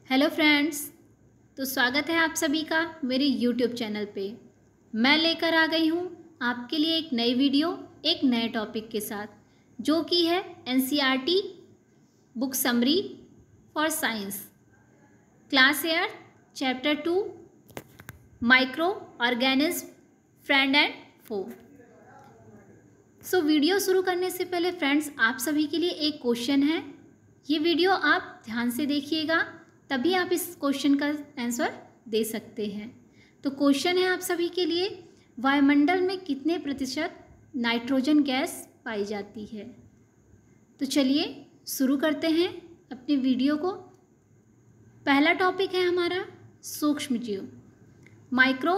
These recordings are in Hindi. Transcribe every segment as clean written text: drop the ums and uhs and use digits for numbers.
Hello friends. तो स्वागत है आप सभी का मेरे यूट्यूब चैनल पे। मैं लेकर आ गई हूँ आपके लिए एक नई वीडियो एक नए टॉपिक के साथ, जो कि है NCERT book summary for science class eight chapter 2 microorganism friend and foe. So video शुरू करने से पहले फ्रेंड्स, आप सभी के लिए एक क्वेश्चन है। ये वीडियो आप ध्यान से देखिएगा, तभी आप इस क्वेश्चन का आंसर दे सकते हैं। तो क्वेश्चन है आप सभी के लिए, वायुमंडल में कितने प्रतिशत नाइट्रोजन गैस पाई जाती है। तो चलिए शुरू करते हैं अपने वीडियो को। पहला टॉपिक है हमारा सूक्ष्म जीव, माइक्रो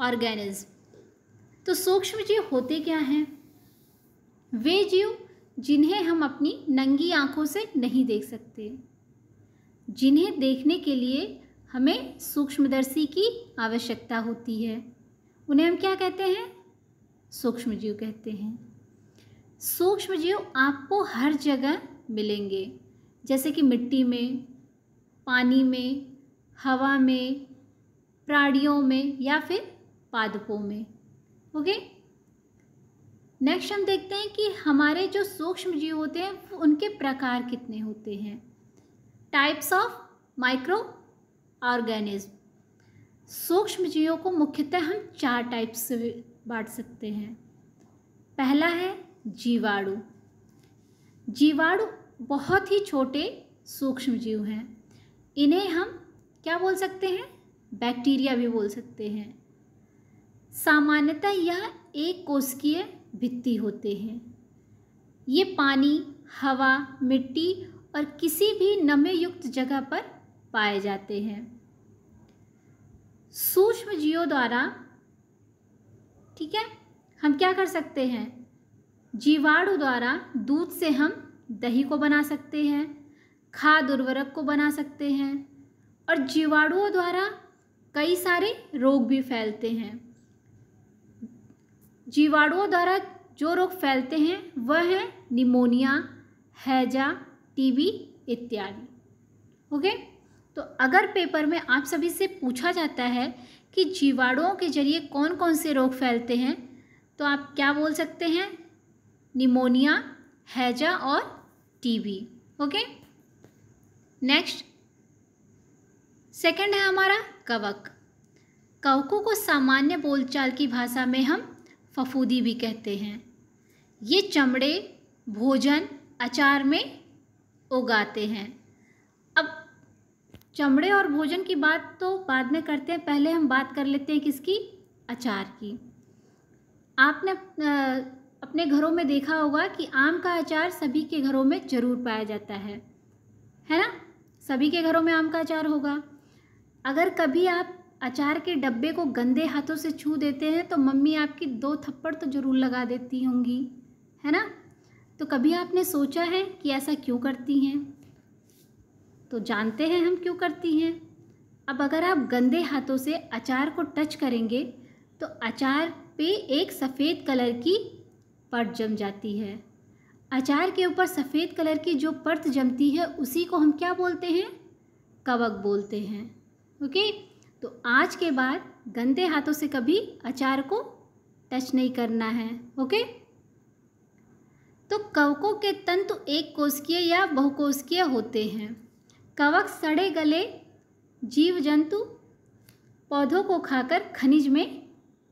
ऑर्गेनिज्म। तो सूक्ष्म जीव होते क्या हैं? वे जीव जिन्हें हम अपनी नंगी आंखों से नहीं देख सकते, जिन्हें देखने के लिए हमें सूक्ष्मदर्शी की आवश्यकता होती है, उन्हें हम क्या कहते हैं? सूक्ष्म जीव कहते हैं। सूक्ष्म जीव आपको हर जगह मिलेंगे, जैसे कि मिट्टी में, पानी में, हवा में, प्राणियों में या फिर पादपों में। ओके, नेक्स्ट हम देखते हैं कि हमारे जो सूक्ष्म जीव होते हैं उनके प्रकार कितने होते हैं। Types of micro organism. सूक्ष्म जीवों को मुख्यतः हम 4 टाइप्स से बांट सकते हैं। पहला है जीवाणु। जीवाणु बहुत ही छोटे सूक्ष्म जीव हैं। इन्हें हम क्या बोल सकते हैं? बैक्टीरिया भी बोल सकते हैं। सामान्यतः यह एक कोशिकीय भित्ति होते हैं। ये पानी, हवा, मिट्टी और किसी भी नमी युक्त जगह पर पाए जाते हैं। सूक्ष्म जीवों द्वारा, ठीक है, हम क्या कर सकते हैं? जीवाणु द्वारा दूध से हम दही को बना सकते हैं, खाद्य उर्वरक को बना सकते हैं, और जीवाणुओं द्वारा कई सारे रोग भी फैलते हैं। जीवाणुओं द्वारा जो रोग फैलते हैं वह है निमोनिया, हैजा, टीबी इत्यादि। ओके, तो अगर पेपर में आप सभी से पूछा जाता है कि जीवाणुओं के जरिए कौन कौन से रोग फैलते हैं, तो आप क्या बोल सकते हैं? निमोनिया, हैजा और टीबी। ओके, नेक्स्ट सेकंड है हमारा कवक। कवकों को सामान्य बोलचाल की भाषा में हम फफूंदी भी कहते हैं। ये चमड़े, भोजन, अचार में उगाते हैं। अब चमड़े और भोजन की बात तो बाद में करते हैं, पहले हम बात कर लेते हैं किसकी? अचार की। आपने अपने घरों में देखा होगा कि आम का अचार सभी के घरों में ज़रूर पाया जाता है ना? सभी के घरों में आम का अचार होगा। अगर कभी आप अचार के डब्बे को गंदे हाथों से छू देते हैं तो मम्मी आपकी 2 थप्पड़ तो ज़रूर लगा देती होंगी, है ना? तो कभी आपने सोचा है कि ऐसा क्यों करती हैं? तो जानते हैं हम क्यों करती हैं। अब अगर आप गंदे हाथों से अचार को टच करेंगे तो अचार पे एक सफ़ेद कलर की परत जम जाती है। अचार के ऊपर सफ़ेद कलर की जो परत जमती है उसी को हम क्या बोलते हैं? कवक बोलते हैं। ओके, तो आज के बाद गंदे हाथों से कभी अचार को टच नहीं करना है। ओके, तो कवकों के तंतु एक कोशिकीय या बहुकोशिकीय होते हैं। कवक सड़े गले जीव जंतु पौधों को खाकर खनिज में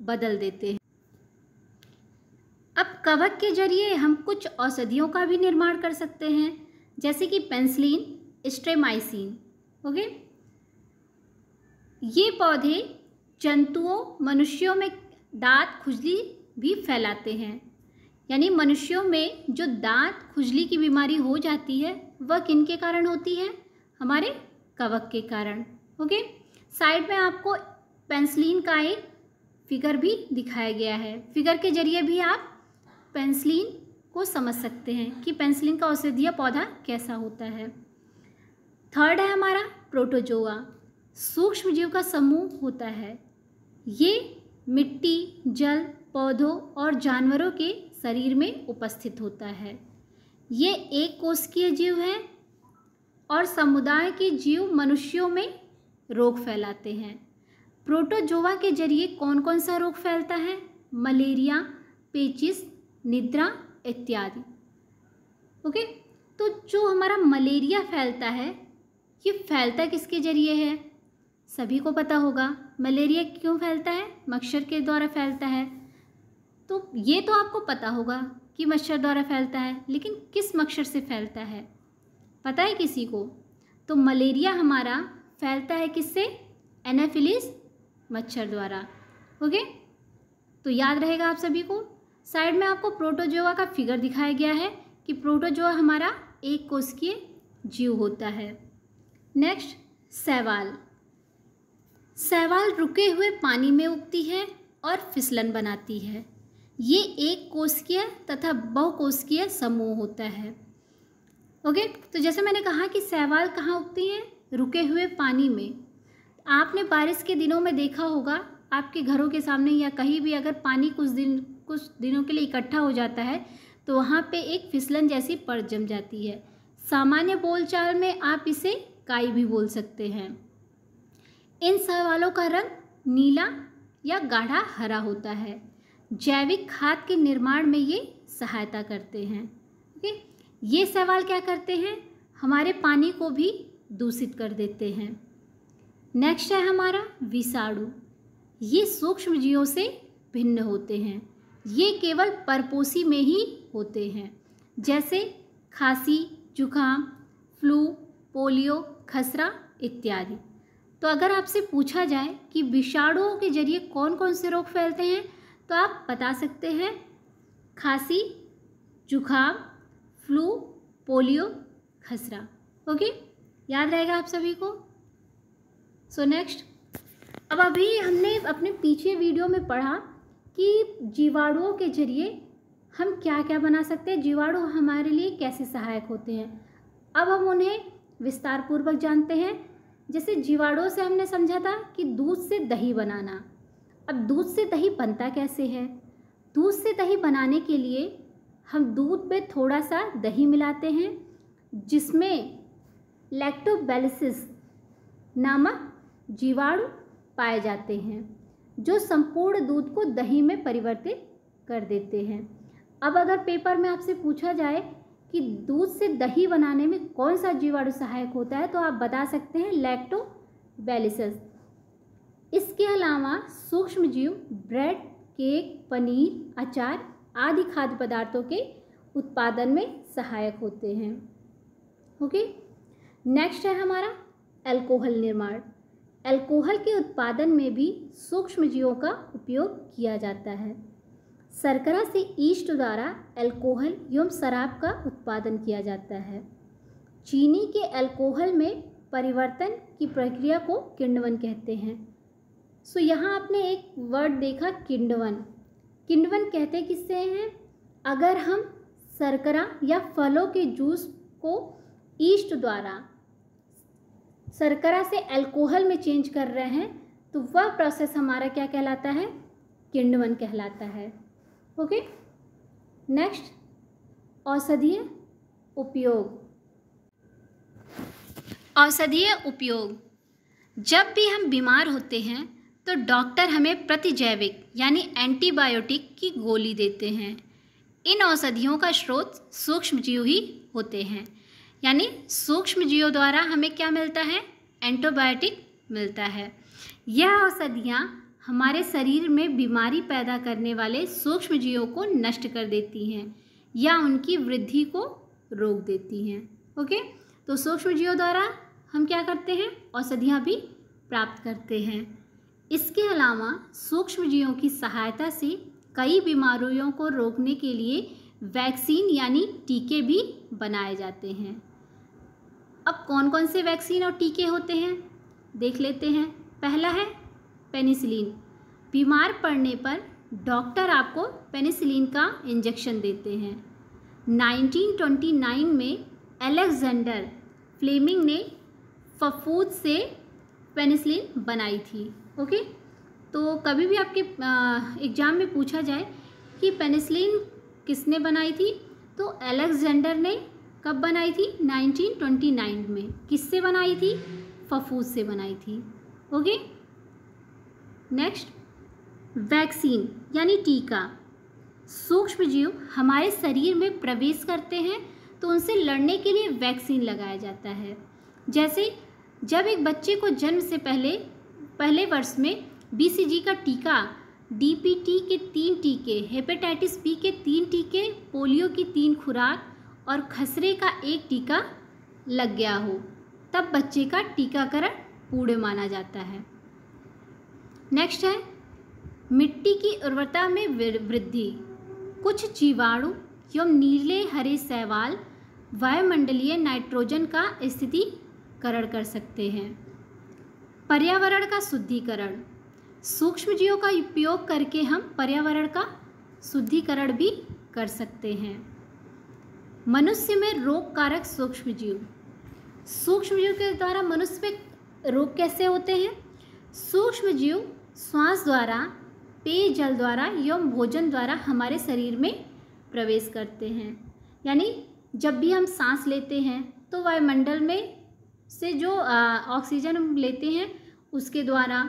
बदल देते हैं। अब कवक के जरिए हम कुछ औषधियों का भी निर्माण कर सकते हैं, जैसे कि पेनिसिलिन, स्ट्रेमाइसिन। ओके, ये पौधे जंतुओं, मनुष्यों में दांत खुजली भी फैलाते हैं। यानी मनुष्यों में जो दांत खुजली की बीमारी हो जाती है वह किन के कारण होती है? हमारे कवक के कारण। ओके, साइड में आपको पेनिसिलिन का एक फिगर भी दिखाया गया है। फिगर के जरिए भी आप पेनिसिलिन को समझ सकते हैं कि पेनिसिलिन का औषधीय पौधा कैसा होता है। थर्ड है हमारा प्रोटोजोआ। सूक्ष्म जीव का समूह होता है। ये मिट्टी, जल, पौधों और जानवरों के शरीर में उपस्थित होता है। ये एक कोशिकीय जीव है और समुदाय के जीव मनुष्यों में रोग फैलाते हैं। प्रोटोजोआ के जरिए कौन कौन सा रोग फैलता है? मलेरिया, पेचिस, निद्रा इत्यादि। ओके, तो जो हमारा मलेरिया फैलता है ये फैलता किसके जरिए है? सभी को पता होगा मलेरिया क्यों फैलता है, मच्छर के द्वारा फैलता है। तो ये तो आपको पता होगा कि मच्छर द्वारा फैलता है, लेकिन किस मच्छर से फैलता है पता है किसी को? तो मलेरिया हमारा फैलता है किससे? एनाफिलिस मच्छर द्वारा। ओके, तो याद रहेगा आप सभी को। साइड में आपको प्रोटोजोआ का फिगर दिखाया गया है कि प्रोटोजोआ हमारा एक कोशिकीय जीव होता है। नेक्स्ट, शैवाल। शैवाल रुके हुए पानी में उगती है और फिसलन बनाती है। ये एक कोशिकीय तथा बहुकोशिकीय समूह होता है। ओके, तो जैसे मैंने कहा कि शैवाल कहाँ उगती हैं? रुके हुए पानी में। आपने बारिश के दिनों में देखा होगा आपके घरों के सामने या कहीं भी अगर पानी कुछ दिनों के लिए इकट्ठा हो जाता है तो वहाँ पे एक फिसलन जैसी परत जम जाती है। सामान्य बोलचाल में आप इसे काई भी बोल सकते हैं। इन शैवालों का रंग नीला या गाढ़ा हरा होता है। जैविक खाद के निर्माण में ये सहायता करते हैं। ओके, ये शैवाल क्या करते हैं? हमारे पानी को भी दूषित कर देते हैं। नेक्स्ट है हमारा विषाणु। ये सूक्ष्म जीवों से भिन्न होते हैं। ये केवल परपोषी में ही होते हैं, जैसे खांसी, जुकाम, फ्लू, पोलियो, खसरा इत्यादि। तो अगर आपसे पूछा जाए कि विषाणुओं के जरिए कौन कौन से रोग फैलते हैं तो आप बता सकते हैं खांसी, जुकाम, फ्लू, पोलियो, खसरा। ओके, याद रहेगा आप सभी को। सो नेक्स्ट, अब अभी हमने अपने पीछे वीडियो में पढ़ा कि जीवाणुओं के जरिए हम क्या क्या बना सकते हैं, जीवाणु हमारे लिए कैसे सहायक होते हैं। अब हम उन्हें विस्तार पूर्वक जानते हैं। जैसे जीवाणुओं से हमने समझा था कि दूध से दही बनाना। अब दूध से दही बनता कैसे है? दूध से दही बनाने के लिए हम दूध में थोड़ा सा दही मिलाते हैं जिसमें लैक्टोबैसिलस नामक जीवाणु पाए जाते हैं जो संपूर्ण दूध को दही में परिवर्तित कर देते हैं। अब अगर पेपर में आपसे पूछा जाए कि दूध से दही बनाने में कौन सा जीवाणु सहायक होता है तो आप बता सकते हैं लैक्टोबैसिलस। इसके अलावा सूक्ष्म जीव ब्रेड, केक, पनीर, अचार आदि खाद्य पदार्थों के उत्पादन में सहायक होते हैं। ओके, नेक्स्ट है हमारा अल्कोहल निर्माण। अल्कोहल के उत्पादन में भी सूक्ष्म जीवों का उपयोग किया जाता है। शर्करा से ईस्ट द्वारा अल्कोहल एवं शराब का उत्पादन किया जाता है। चीनी के अल्कोहल में परिवर्तन की प्रक्रिया को किण्वन कहते हैं। सो यहाँ आपने एक वर्ड देखा किण्वन। किण्वन कहते किससे हैं? अगर हम शर्करा या फलों के जूस को ईस्ट द्वारा शर्करा से अल्कोहल में चेंज कर रहे हैं तो वह प्रोसेस हमारा क्या कहलाता है? किण्वन कहलाता है। ओके, नेक्स्ट, औषधीय उपयोग। औषधीय उपयोग, जब भी हम बीमार होते हैं तो डॉक्टर हमें प्रतिजैविक यानी एंटीबायोटिक की गोली देते हैं। इन औषधियों का स्रोत सूक्ष्म जीव ही होते हैं, यानी सूक्ष्म जीवों द्वारा हमें क्या मिलता है? एंटीबायोटिक मिलता है। यह औषधियाँ हमारे शरीर में बीमारी पैदा करने वाले सूक्ष्म जीवों को नष्ट कर देती हैं या उनकी वृद्धि को रोक देती हैं। ओके, तो सूक्ष्म जीवों द्वारा हम क्या करते हैं? औषधियाँ भी प्राप्त करते हैं। इसके अलावा सूक्ष्म जीवों की सहायता से कई बीमारियों को रोकने के लिए वैक्सीन यानी टीके भी बनाए जाते हैं। अब कौन कौन से वैक्सीन और टीके होते हैं देख लेते हैं। पहला है पेनिसिलिन। बीमार पड़ने पर डॉक्टर आपको पेनिसिलिन का इंजेक्शन देते हैं। 1929 में अलेक्जेंडर फ्लेमिंग ने फफूंद से पेनिसिलिन बनाई थी। ओके, तो कभी भी आपके एग्ज़ाम में पूछा जाए कि पेनिसिलिन किसने बनाई थी तो अलेक्जेंडर ने कब बनाई थी? 1929 में। किससे बनाई थी? फफूंद से बनाई थी। ओके, नेक्स्ट, वैक्सीन यानी टीका। सूक्ष्मजीव हमारे शरीर में प्रवेश करते हैं तो उनसे लड़ने के लिए वैक्सीन लगाया जाता है। जैसे जब एक बच्चे को जन्म से पहले वर्ष में BCG का टीका, DPT के 3 टीके, हेपेटाइटिस B के 3 टीके, पोलियो की 3 खुराक और खसरे का 1 टीका लग गया हो, तब बच्चे का टीकाकरण पूर्ण माना जाता है। नेक्स्ट है मिट्टी की उर्वरता में वृद्धि। कुछ जीवाणु एवं नीले हरे शैवाल वायुमंडलीय नाइट्रोजन का स्थिरीकरण कर सकते हैं। पर्यावरण का शुद्धिकरण। सूक्ष्मजीवों का उपयोग करके हम पर्यावरण का शुद्धिकरण भी कर सकते हैं। मनुष्य में रोग कारक सूक्ष्मजीव। सूक्ष्मजीव के द्वारा मनुष्य में रोग कैसे होते हैं? सूक्ष्मजीव श्वास द्वारा, पेयजल द्वारा एवं भोजन द्वारा हमारे शरीर में प्रवेश करते हैं। यानी जब भी हम सांस लेते हैं तो वायुमंडल में से जो ऑक्सीजन हम लेते हैं उसके द्वारा,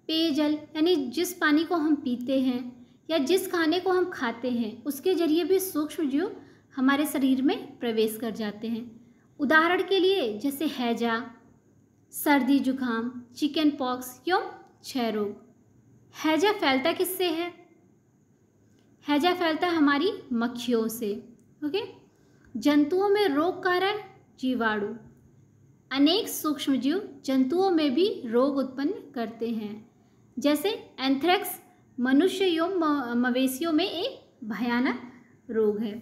पेयजल यानी जिस पानी को हम पीते हैं या जिस खाने को हम खाते हैं उसके जरिए भी सूक्ष्मजीव हमारे शरीर में प्रवेश कर जाते हैं। उदाहरण के लिए जैसे हैजा, सर्दी जुकाम, चिकन पॉक्स एवं क्षय रोग। हैजा फैलता किससे है? हैजा फैलता हमारी मक्खियों से। ओके, जंतुओं में रोग कारण जीवाणु। अनेक सूक्ष्मजीव जंतुओं में भी रोग उत्पन्न करते हैं। जैसे एंथ्रेक्स मनुष्य एवं मवेशियों में एक भयानक रोग है।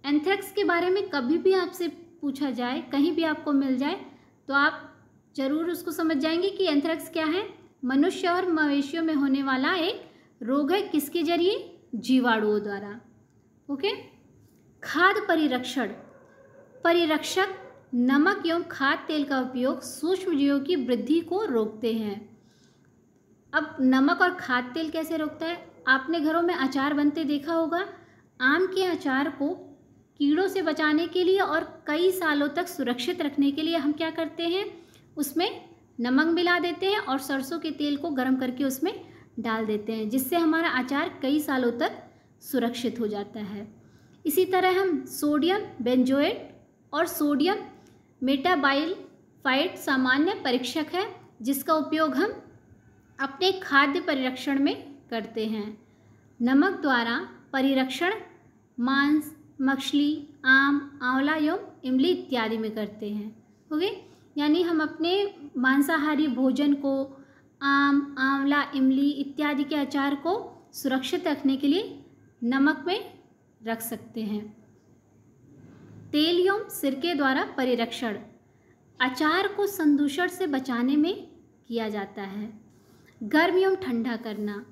एंथ्रेक्स के बारे में कभी भी आपसे पूछा जाए, कहीं भी आपको मिल जाए, तो आप जरूर उसको समझ जाएंगे कि एंथ्रेक्स क्या है। मनुष्य और मवेशियों में होने वाला एक रोग है। किसके जरिए? जीवाणुओं द्वारा। ओके, खाद्य परिरक्षण। परिरक्षक नमक एवं खाद्य तेल का उपयोग सूक्ष्मजीवों की वृद्धि को रोकते हैं। अब नमक और खाद्य तेल कैसे रोकता है? आपने घरों में अचार बनते देखा होगा। आम के अचार को कीड़ों से बचाने के लिए और कई सालों तक सुरक्षित रखने के लिए हम क्या करते हैं? उसमें नमक मिला देते हैं और सरसों के तेल को गर्म करके उसमें डाल देते हैं, जिससे हमारा अचार कई सालों तक सुरक्षित हो जाता है। इसी तरह हम सोडियम बेंजोएट और सोडियम मेटाबाइलफाइड सामान्य परीक्षक है, जिसका उपयोग हम अपने खाद्य परिरक्षण में करते हैं। नमक द्वारा परिरक्षण मांस, मछली, आम, आंवला एवं इमली इत्यादि में करते हैं। ओके, यानी हम अपने मांसाहारी भोजन को आम, आंवला, इमली इत्यादि के अचार को सुरक्षित रखने के लिए नमक में रख सकते हैं। तेल एवं सिरके द्वारा परिरक्षण अचार को संदूषण से बचाने में किया जाता है। गर्म एवं ठंडा करना।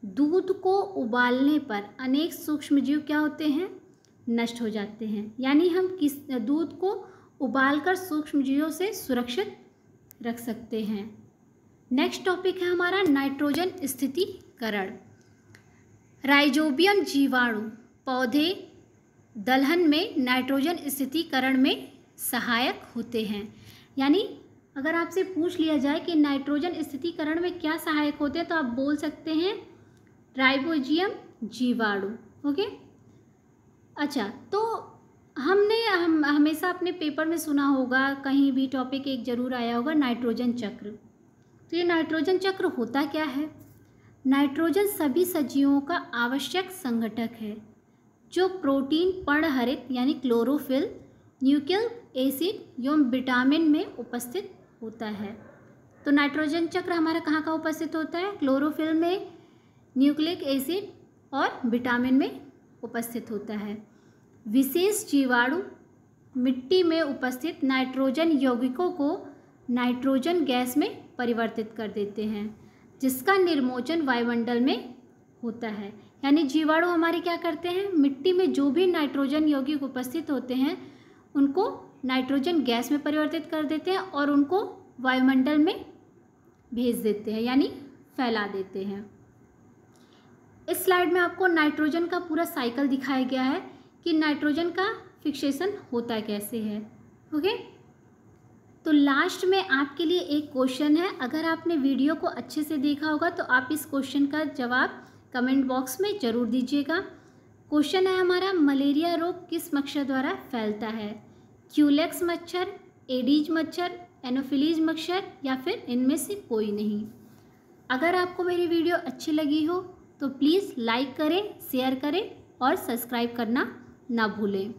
दूध को उबालने पर अनेक सूक्ष्मजीव क्या होते हैं? नष्ट हो जाते हैं। यानी हम दूध को उबालकर सूक्ष्मजीवों से सुरक्षित रख सकते हैं। नेक्स्ट टॉपिक है हमारा नाइट्रोजन स्थितीकरण। राइजोबियम जीवाणु पौधे दलहन में नाइट्रोजन स्थितीकरण में सहायक होते हैं। यानी अगर आपसे पूछ लिया जाए कि नाइट्रोजन स्थितीकरण में क्या सहायक होते हैं, तो आप बोल सकते हैं राइजोबियम जीवाणु। ओके, अच्छा, तो हमने हमेशा अपने पेपर में सुना होगा, कहीं भी टॉपिक एक जरूर आया होगा, नाइट्रोजन चक्र। तो ये नाइट्रोजन चक्र होता क्या है? नाइट्रोजन सभी सजीवों का आवश्यक संघटक है जो प्रोटीन, पर्णहरित यानी क्लोरोफिल, न्यूक्लिक एसिड एवं विटामिन में उपस्थित होता है। तो नाइट्रोजन चक्र हमारा कहाँ का उपस्थित होता है? क्लोरोफिल में, न्यूक्लिक एसिड और विटामिन में उपस्थित होता है। विशेष जीवाणु मिट्टी में उपस्थित नाइट्रोजन यौगिकों को नाइट्रोजन गैस में परिवर्तित कर देते हैं, जिसका निर्मोचन वायुमंडल में होता है। यानी जीवाणु हमारे क्या करते हैं? मिट्टी में जो भी नाइट्रोजन यौगिक उपस्थित होते हैं उनको नाइट्रोजन गैस में परिवर्तित कर देते हैं और उनको वायुमंडल में भेज देते हैं, यानी फैला देते हैं। इस स्लाइड में आपको नाइट्रोजन का पूरा साइकिल दिखाया गया है कि नाइट्रोजन का फिक्सेशन होता कैसे है। ओके, तो लास्ट में आपके लिए एक क्वेश्चन है। अगर आपने वीडियो को अच्छे से देखा होगा तो आप इस क्वेश्चन का जवाब कमेंट बॉक्स में ज़रूर दीजिएगा। क्वेश्चन है हमारा, मलेरिया रोग किस मच्छर द्वारा फैलता है? क्यूलेक्स मच्छर, एडीज मच्छर, एनोफिलीज मच्छर या फिर इनमें से कोई नहीं। अगर आपको मेरी वीडियो अच्छी लगी हो तो प्लीज़ लाइक करें, शेयर करें और सब्सक्राइब करना ना भूलें।